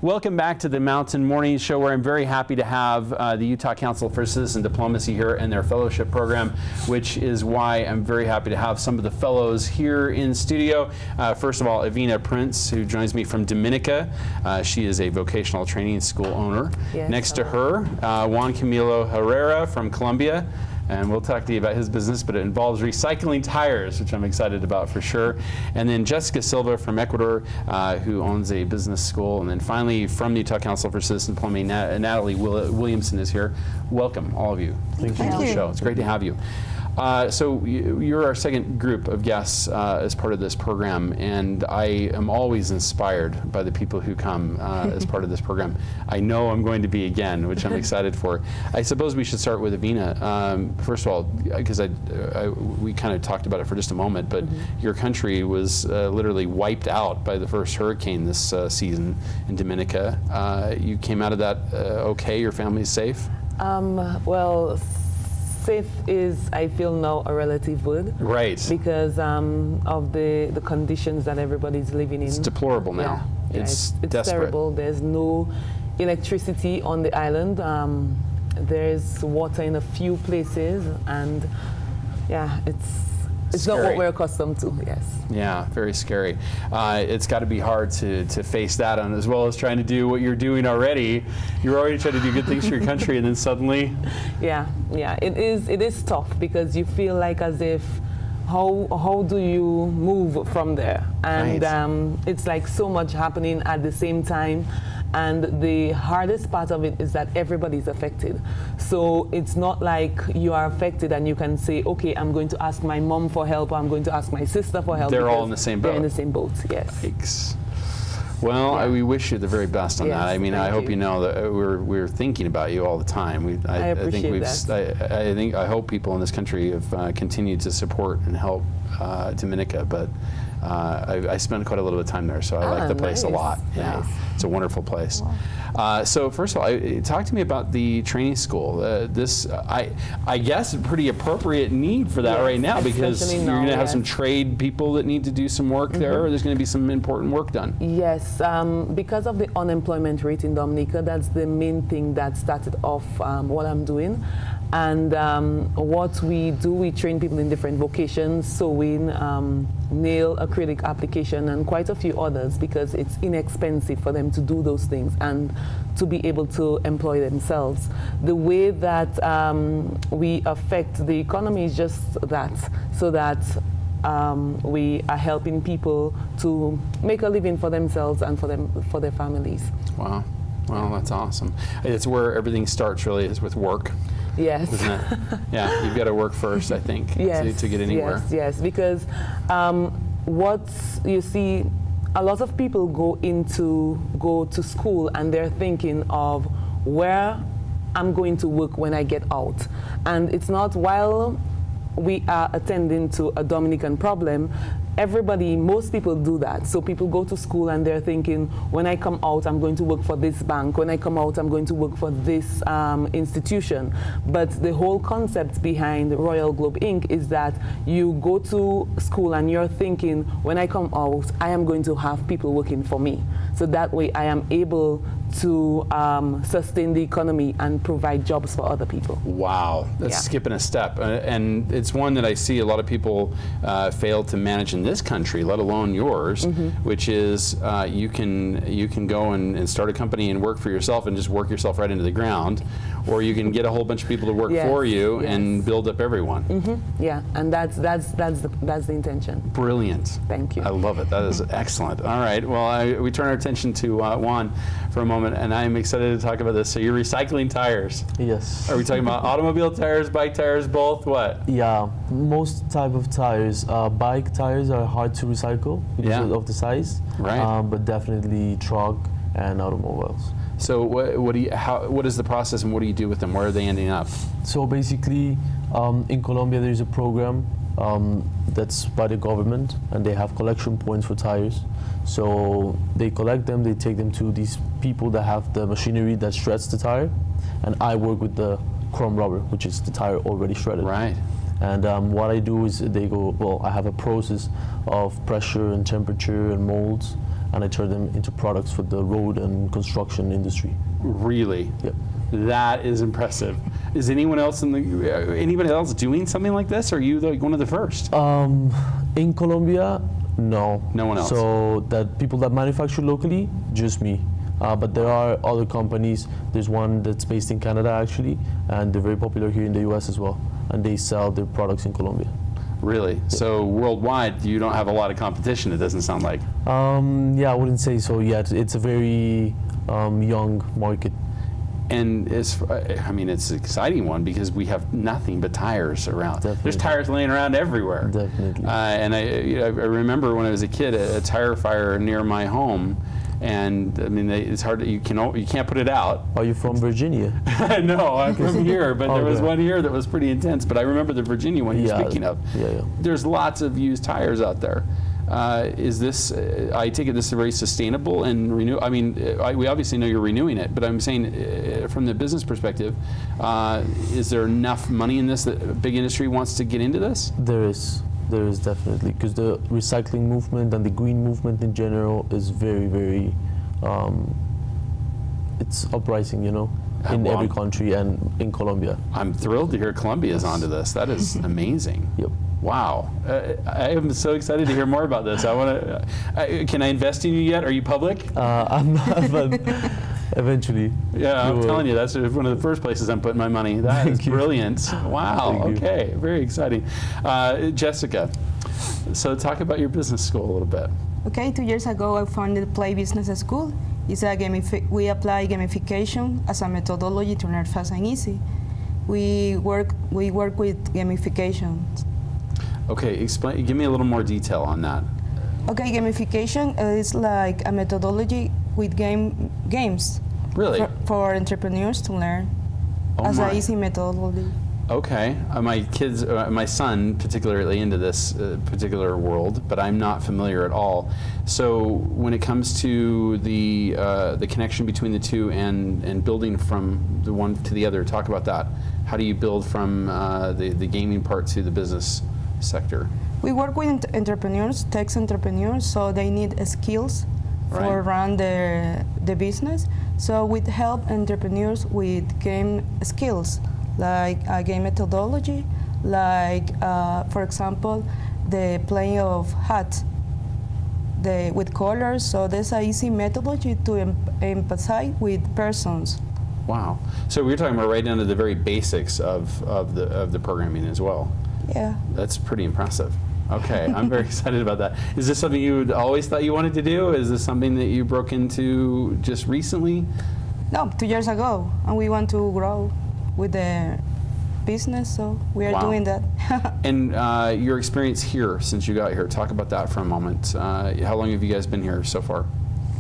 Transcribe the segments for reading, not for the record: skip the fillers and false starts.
Welcome back to the Mountain Morning Show, where I'm very happy to have the Utah Council for Citizen Diplomacy here and their fellowship program, which is why I'm very happy to have some of the fellows here in studio. First of all, Avina Prince, who joins me from Dominica. She is a vocational training school owner. Yes, Next to her, Juan Camilo Herrera from Colombia. And we'll talk to you about his business, but it involves recycling tires, which I'm excited about for sure. And then Jessica Silva from Ecuador, who owns a business school. And then finally, from the Utah Council for Citizen Diplomacy, Natalie Williamson is here. Welcome, all of you. Thank you for the show. It's great to have you. So you're our second group of guests as part of this program, and I am always inspired by the people who come as part of this program. I know I'm going to be again, which I'm excited for. I suppose we should start with Avina. First of all, because we kind of talked about it for just a moment, but your country was literally wiped out by the first hurricane this season in Dominica. You came out of that okay? Your family's safe? Well, safe is, I feel now, a relative word. Right. Because of the conditions that everybody's living in. It's deplorable now. Yeah, it's desperate. Terrible. There's no electricity on the island. There's water in a few places, and yeah, it's not what we're accustomed to. Yes. Yeah, very scary. It's got to be hard to face that on, as well as trying to do what you're doing already. You're already trying to do good things for your country, and then suddenly. Yeah, it is tough, because you feel like as if how do you move from there? And right. It's like so much happening at the same time. And the hardest part of it is that everybody's affected. So it's not like you are affected and you can say, okay, I'm going to ask my mom for help, or I'm going to ask my sister for help. They're all in the same boat. They're in the same boat, yes. Yikes. Well, yeah. We wish you the very best on that. I mean, I hope you know that we're thinking about you all the time. I appreciate that. I hope people in this country have continued to support and help Dominica, but I spent quite a little bit of time there, so I like the place a lot. Yeah, nice. It's a wonderful place. Wow. So first of all, talk to me about the training school. This, I guess, a pretty appropriate need for that right now, because you're going to have some trade people that need to do some work there, or there's going to be some important work done. Yes, because of the unemployment rate in Dominica, that's the main thing that started off what I'm doing. And what we do, we train people in different vocations, sewing, nail, acrylic application, and quite a few others, because it's inexpensive for them to do those things and to be able to employ themselves. The way that we affect the economy is just that, so that we are helping people to make a living for themselves and for their families. Wow. Well, that's awesome. It's where everything starts, really, is with work. Yes. Isn't it? Yeah, you've got to work first, I think, to get anywhere. Yes, because what you see, a lot of people go to school and they're thinking of where I'm going to work when I get out. And it's not while we are attending to a Dominican problem. Most people do that. So people go to school and they're thinking, when I come out, I'm going to work for this bank. When I come out, I'm going to work for this institution. But the whole concept behind Royal Globe Inc. is that you go to school and you're thinking, when I come out, I am going to have people working for me. So that way I am able to sustain the economy and provide jobs for other people. Wow, that's skipping a step. And it's one that I see a lot of people fail to manage in this country, let alone yours, which is you can go and start a company and work for yourself and just work yourself right into the ground, or you can get a whole bunch of people to work for you and build up everyone. Yeah, and that's the intention. Brilliant. Thank you. I love it. That is excellent. All right. Well, we turn our attention to Juan for a moment, and I'm excited to talk about this. So you're recycling tires. Yes. Are we talking about automobile tires, bike tires, both? What? Yeah, most type of tires. Bike tires are hard to recycle because of the size. Right. But definitely truck and automobiles. So what is the process, and what do you do with them? Where are they ending up? So basically, in Colombia there's a program that's by the government, and they have collection points for tires. So they collect them, they take them to these people that have the machinery that shreds the tire, and I work with the chrome rubber, which is the tire already shredded. Right. And what I do is I have a process of pressure and temperature and molds and I turn them into products for the road and construction industry. Really? Yep. That is impressive. Is anyone else anybody else doing something like this? Or are you like one of the first? In Colombia, no. No one else. So that people that manufacture locally, just me. But there are other companies. There's one that's based in Canada actually, and they're very popular here in the US as well. And they sell their products in Colombia. Really? So worldwide, you don't have a lot of competition, it doesn't sound like. Yeah, I wouldn't say so yet. It's a very young market. And it's an exciting one because we have nothing but tires around. Definitely. There's tires laying around everywhere. Definitely. And I remember when I was a kid, a tire fire near my home, and I mean it's hard. You can't put it out. Are you from Virginia? No, I'm from here, but there was Okay. one here that was pretty intense. But I remember the Virginia one you're speaking of. Yeah. There's lots of used tires out there. Is this? I take it this is very sustainable and renew. I mean, we obviously know you're renewing it, but I'm saying from the business perspective, is there enough money in this that a big industry wants to get into this? There is definitely, because the recycling movement and the green movement in general is very, very, it's uprising, in every country and in Colombia. I'm thrilled to hear Colombia is onto this. That is amazing. Yep. Wow, I am so excited to hear more about this. I want to. Can I invest in you yet? Are you public? I'm not, but eventually. Yeah, I'm will. telling you, that's one of the first places I'm putting my money. That is Thank you. brilliant. Wow. Thank you. Okay, very exciting. Jessica, so talk about your business school a little bit. Okay, 2 years ago I founded Play Business School. It's a we apply gamification as a methodology to learn fast and easy. We work with gamification. Okay, explain. Give me a little more detail on that. Okay, gamification is like a methodology with games Really? for entrepreneurs to learn Oh as my. an easy methodology. Okay, my son particularly into this particular world, but I'm not familiar at all. So when it comes to the connection between the two and building from the one to the other, talk about that. How do you build from the gaming part to the business sector? We work with entrepreneurs, tech entrepreneurs, so they need skills for Right. run the business. So we help entrepreneurs with game skills, like game methodology, like for example, the playing of hats with colors. So there's an easy methodology to empathize with persons. Wow. So we're talking about right down to the very basics of the programming as well. Yeah. That's pretty impressive. Okay, I'm very excited about that. Is this something you always thought you wanted to do? Is this something that you broke into just recently? No, 2 years ago, and we want to grow with the business, so we are Wow. doing that. And your experience here since you got here, talk about that for a moment. How long have you guys been here so far?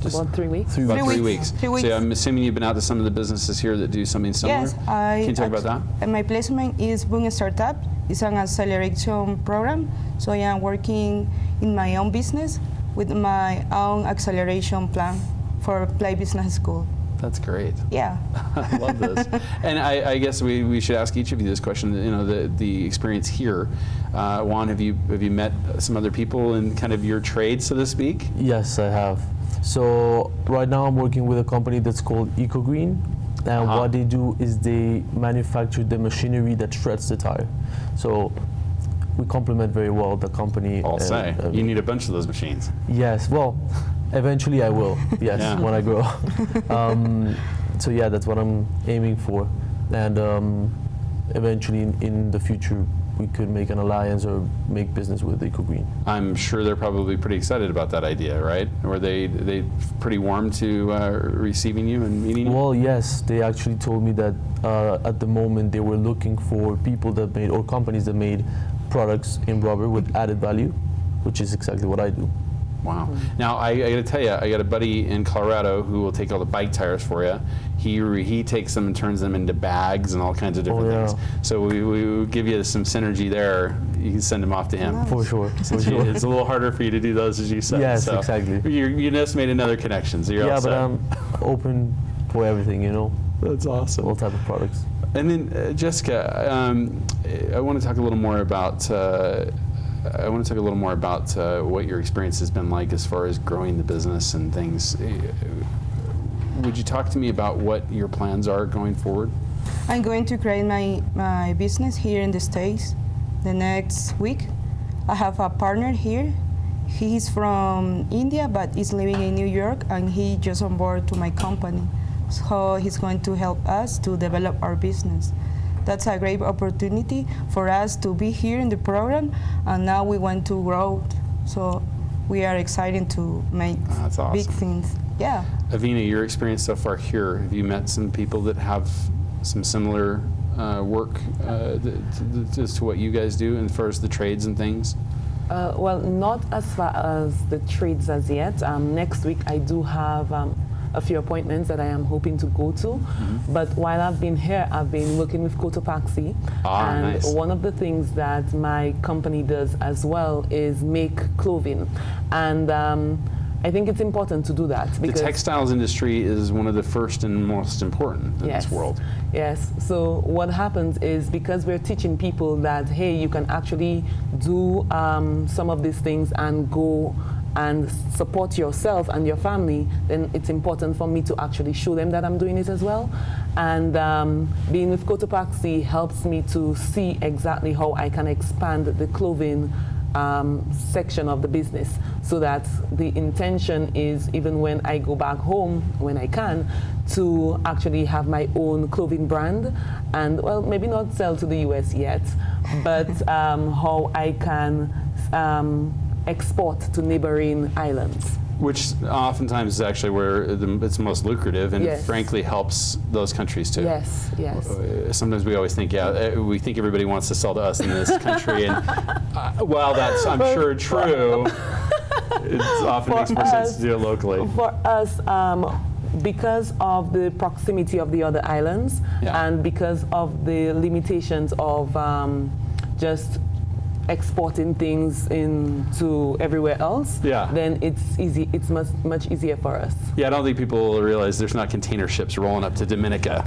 Just About 3 weeks. about 3 3 weeks. weeks. 3 weeks. So I'm assuming you've been out to some of the businesses here that do something similar? Yes, Can you talk about that? And my placement is Boom Startup. It's an acceleration program. So I am working in my own business with my own acceleration plan for Play Business School. That's great. Yeah. I love this. And I guess we should ask each of you this question. The experience here. Juan, have you met some other people in kind of your trade, so to speak? Yes, I have. So right now I'm working with a company that's called EcoGreen, and what they do is they manufacture the machinery that shreds the tire. So we complement very well the company. I'll say you need a bunch of those machines. Yes, well, eventually I will. Yes, Yeah. when I grow up. So yeah, that's what I'm aiming for, and eventually in the future we could make an alliance or make business with EcoGreen. I'm sure they're probably pretty excited about that idea, right? Were they pretty warm to receiving you and meeting you? Well, yes, they actually told me that at the moment they were looking for people that made, or companies that made products in rubber with added value, which is exactly what I do. Wow. Now, I got to tell you, I got a buddy in Colorado who will take all the bike tires for you. He takes them and turns them into bags and all kinds of different yeah. things. So we will give you some synergy there. You can send them off to him. Nice. For sure, for Since sure. it's a little harder for you to do those, as you said. Yes, so exactly. You just made another connection, so you're Yeah, all but set. I'm open for everything, That's awesome. all type of products. And then, Jessica, I want to talk a little more about I want to talk a little more about what your experience has been like as far as growing the business and things. Would you talk to me about what your plans are going forward? I'm going to create my business here in the States the next week. I have a partner here. He's from India, but is living in New York, and he just on board to my company. So he's going to help us to develop our business. That's a great opportunity for us to be here in the program, and now we want to grow. So we are excited to make That's awesome. big things. Yeah. Avina, your experience so far here, have you met some people that have some similar work as to what you guys do as far as the trades and things? Well, not as far as the trades as yet. Next week I do have a few appointments that I am hoping to go to. But while I've been here, I've been working with Cotopaxi. And nice. one of the things that my company does as well is make clothing. And I think it's important to do that. The Because textiles industry is one of the first and most important in Yes. this world. Yes. So what happens is, because we're teaching people that, hey, you can actually do some of these things and go and support yourself and your family, then it's important for me to actually show them that I'm doing it as well. And being with Cotopaxi helps me to see exactly how I can expand the clothing section of the business, so that the intention is, even when I go back home, when I can, to actually have my own clothing brand, and well, maybe not sell to the US yet, but how I can export to neighboring islands. Which oftentimes is actually where it's most lucrative, and Yes. frankly helps those countries too. Yes, yes. Sometimes we always think, we think everybody wants to sell to us in this country, and while that's, I'm sure, true, it often For makes more sense us- to do it locally. For us, because of the proximity of the other islands, Yeah. and because of the limitations of just exporting things into everywhere else, Yeah. then it's easy. It's much easier for us. Yeah, I don't think people realize there's not container ships rolling up to Dominica.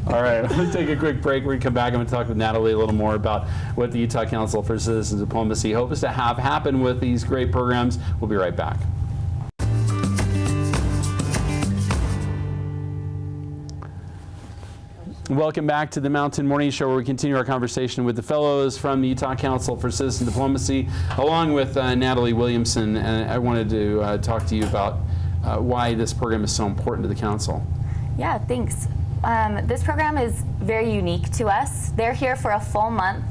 All right, let's take a quick break. We're going to come back. I'm going to talk with Natalie a little more about what the Utah Council for Citizen Diplomacy hopes to have happen with these great programs. We'll be right back. Welcome back to the Mountain Morning Show, where we continue our conversation with the fellows from the Utah Council for Citizen Diplomacy, along with Natalie Williamson. And I wanted to talk to you about why this program is so important to the council. Yeah, thanks. This program is very unique to us. They're here for a full month.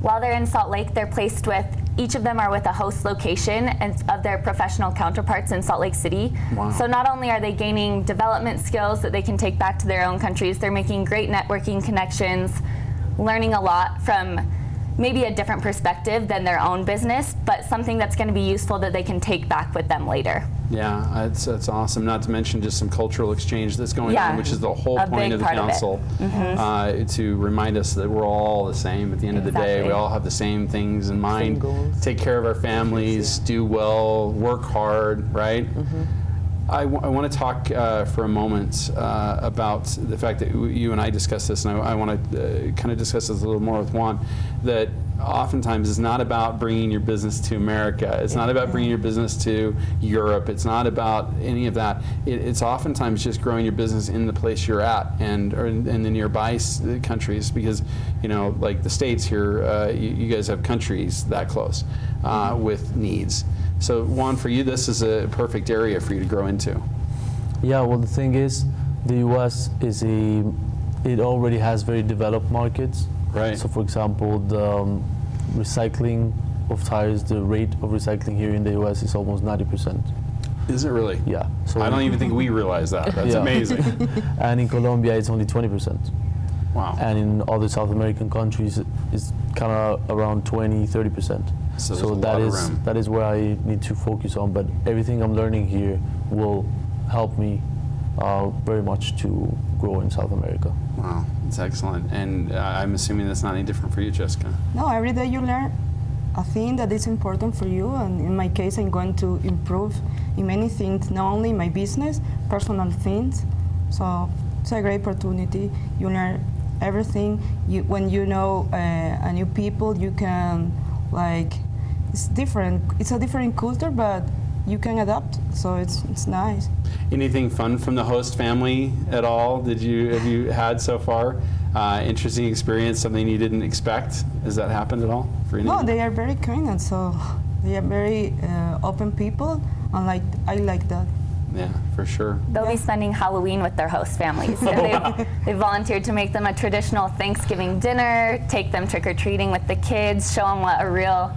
While they're in Salt Lake, they're placed with, each of them are with a host location and of their professional counterparts in Salt Lake City. Wow. So not only are they gaining development skills that they can take back to their own countries, they're making great networking connections, learning a lot from maybe a different perspective than their own business, but something that's going to be useful that they can take back with them later. Yeah, that's awesome. Not to mention just some cultural exchange that's going Yeah, on, which is the whole a point big of the part of it. council, to remind us that we're all the same. At the end of the day, Exactly. we all have the same things in mind. goals. Take care of our families, do well, work hard, right? I want to talk for a moment about the fact that you and I discussed this, and I want to kind of discuss this a little more with Juan, that oftentimes it's not about bringing your business to America. It's not about bringing your business to Europe. It's not about any of that. It's oftentimes just growing your business in the place you're at, or in the nearby countries, because, you know, like the States here, you guys have countries that close with needs. So Juan, for you, this is a perfect area for you to grow into. Yeah, well, the thing is, the U.S. it already has very developed markets. Right. So, for example, the recycling of tires, the rate of recycling here in the U.S. is almost 90%. Is it really? Yeah. So I don't even think we realize that. That's Yeah. amazing. And in Colombia, it's only 20%. Wow. And in other South American countries, it's kind of around 20, 30%. So there's a lot of room. that is where I need to focus on. But everything I'm learning here will help me very much to grow in South America. Wow, that's excellent. And I'm assuming that's not any different for you, Jessica. No, every day you learn a thing that is important for you, and in my case, I'm going to improve in many things, not only my business, personal things. So it's a great opportunity. You learn everything. When you know a new people, you can Like, it's different. It's a different culture, but you can adapt, so it's nice. Anything fun from the host family at all? Have you had so far? Interesting experience, something you didn't expect? Has that happened at all for any? No, they are very kind, and so they are very open people, and I like that. Yeah, for sure. They'll be spending Halloween with their host families. And they've volunteered to make them a traditional Thanksgiving dinner, take them trick-or-treating with the kids, show them what a real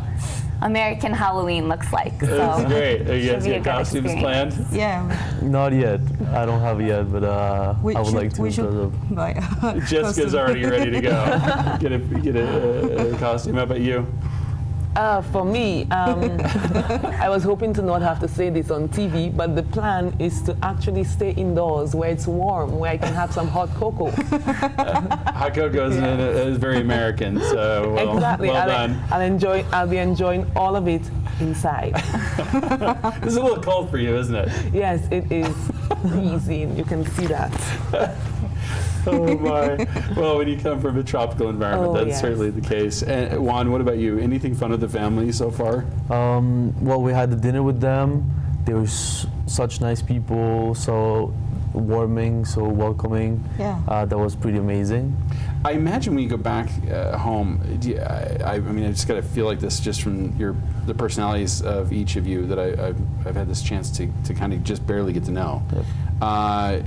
American Halloween looks like. So That's great. Are you should guys be a got good costumes experience. planned? Yeah, Not yet. I don't have it yet, but I would like to. we because should of- buy a Jessica's costume. already ready to go. Get a costume. How about you? For me, I was hoping to not have to say this on TV, but the plan is to actually stay indoors where it's warm, where I can have some hot cocoa. Hot cocoa is very American, so well, Exactly. well done. I'll be enjoying all of it inside. This is a little cold for you, isn't it? Yes, it is freezing. You can see that. Oh my. Well, when you come from a tropical environment, Oh, that's yes. certainly the case. And Juan, what about you? Anything fun with the family so far? Well, we had the dinner with them. They were such nice people, so warming, so welcoming. Yeah. That was pretty amazing. I imagine when you go back home, I mean, I just got to feel like this just from the personalities of each of you that I've had this chance to kind of just barely get to know. Yep.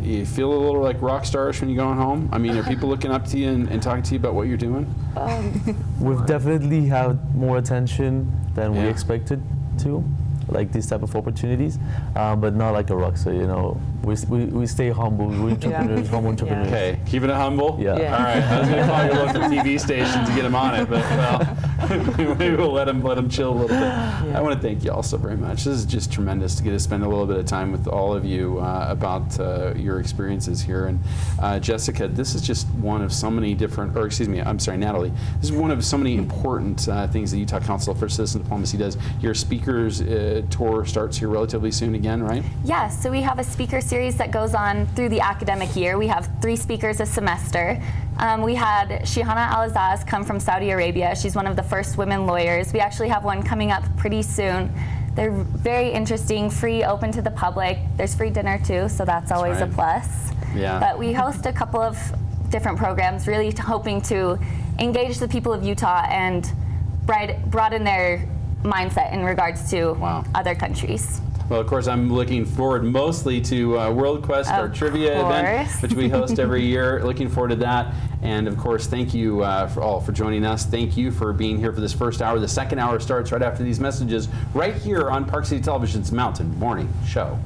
You feel a little like rock stars when you're going home? I mean, are people looking up to you and talking to you about what you're doing? We've definitely had more attention than we Yeah. expected to, like these type of opportunities, but not like a rock star. You know, we stay humble. We're entrepreneurs, humble entrepreneurs. Okay, keeping it humble? Yeah. Yeah. All right, I was going to call your local TV station to get them on it, but well, maybe we'll let them chill a little bit. I want to thank you all so very much. This is just tremendous to get to spend a little bit of time with all of you about your experiences here. And Jessica, this is just one of so many different, or excuse me, I'm sorry, Natalie. This is one of so many important things that Utah Council for Citizen Diplomacy does. Your speakers tour starts here relatively soon again, right? Yeah, so we have a speaker series that goes on through the academic year. We have 3 speakers a semester. We had Shihana Al-Azaz come from Saudi Arabia. She's one of the first women lawyers. We actually have one coming up pretty soon. They're very interesting, free, open to the public. There's free dinner too, so that's always right. a plus. Yeah. But we host a couple of different programs, really hoping to engage the people of Utah and broaden their mindset in regards to Wow. other countries. Well, of course, I'm looking forward mostly to World Quest, our Of trivia event, course. which we host every year. Looking forward to that. And of course, thank you for joining us. Thank you for being here for this first hour. The second hour starts right after these messages, right here on Park City Television's Mountain Morning Show.